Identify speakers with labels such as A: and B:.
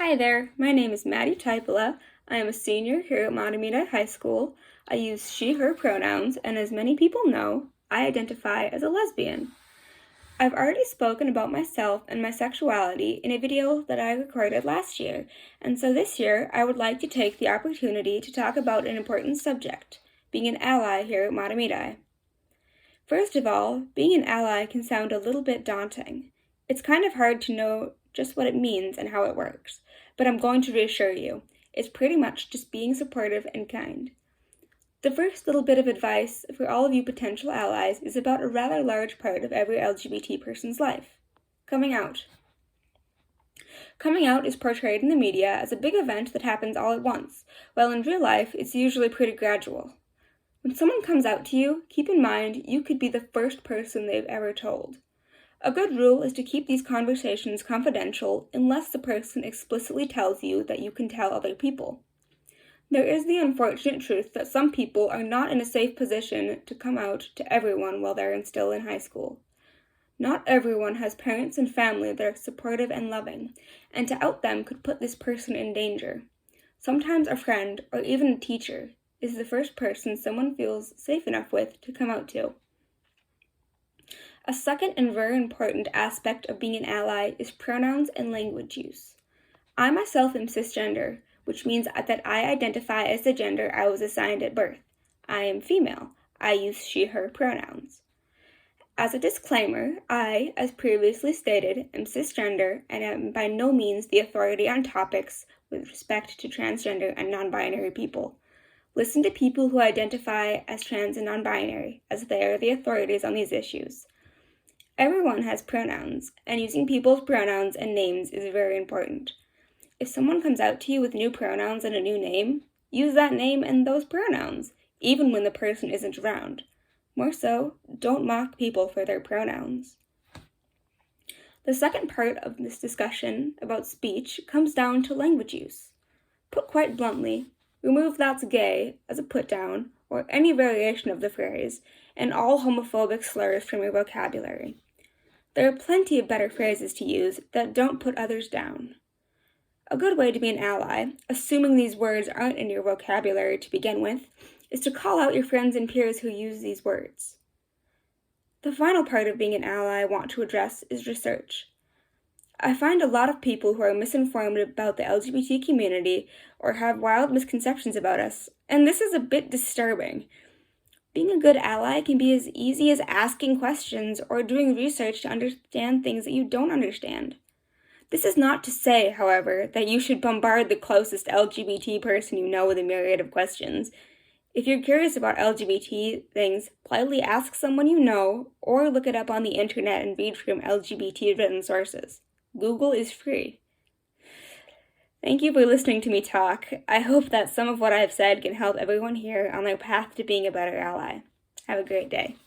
A: Hi there, my name is Maddy. I am a senior here at Maddy High School. I use she, her pronouns, and as many people know, I identify as a lesbian. I've already spoken about myself and my sexuality in a video that I recorded last year, and so this year I would like to take the opportunity to talk about an important subject, being an ally here at Maddy. First of all, being an ally can sound a little bit daunting. It's kind of hard to know just what it means and how it works, but I'm going to reassure you, it's pretty much just being supportive and kind. The first little bit of advice for all of you potential allies is about a rather large part of every LGBT person's life: coming out. Coming out is portrayed in the media as a big event that happens all at once, while in real life it's usually pretty gradual. When someone comes out to you, keep in mind you could be the first person they've ever told. A good rule is to keep these conversations confidential unless the person explicitly tells you that you can tell other people. There is the unfortunate truth that some people are not in a safe position to come out to everyone while they're still in high school. Not everyone has parents and family that are supportive and loving, and to out them could put this person in danger. Sometimes a friend, or even a teacher, is the first person someone feels safe enough with to come out to. A second and very important aspect of being an ally is pronouns and language use. I myself am cisgender, which means that I identify as the gender I was assigned at birth. I am female. I use she, her pronouns. As a disclaimer, I, as previously stated, am cisgender and am by no means the authority on topics with respect to transgender and non-binary people. Listen to people who identify as trans and non-binary, as they are the authorities on these issues. Everyone has pronouns, and using people's pronouns and names is very important. If someone comes out to you with new pronouns and a new name, use that name and those pronouns, even when the person isn't around. More so, don't mock people for their pronouns. The second part of this discussion about speech comes down to language use. Put quite bluntly, remove "that's gay" as a put-down, or any variation of the phrase, and all homophobic slurs from your vocabulary. There are plenty of better phrases to use that don't put others down. A good way to be an ally, assuming these words aren't in your vocabulary to begin with, is to call out your friends and peers who use these words. The final part of being an ally I want to address is research. I find a lot of people who are misinformed about the LGBT community or have wild misconceptions about us, and this is a bit disturbing. Being a good ally can be as easy as asking questions or doing research to understand things that you don't understand. This is not to say, however, that you should bombard the closest LGBT person you know with a myriad of questions. If you're curious about LGBT things, politely ask someone you know, or look it up on the internet and read from LGBT-written sources. Google is free. Thank you for listening to me talk. I hope that some of what I've said can help everyone here on their path to being a better ally. Have a great day.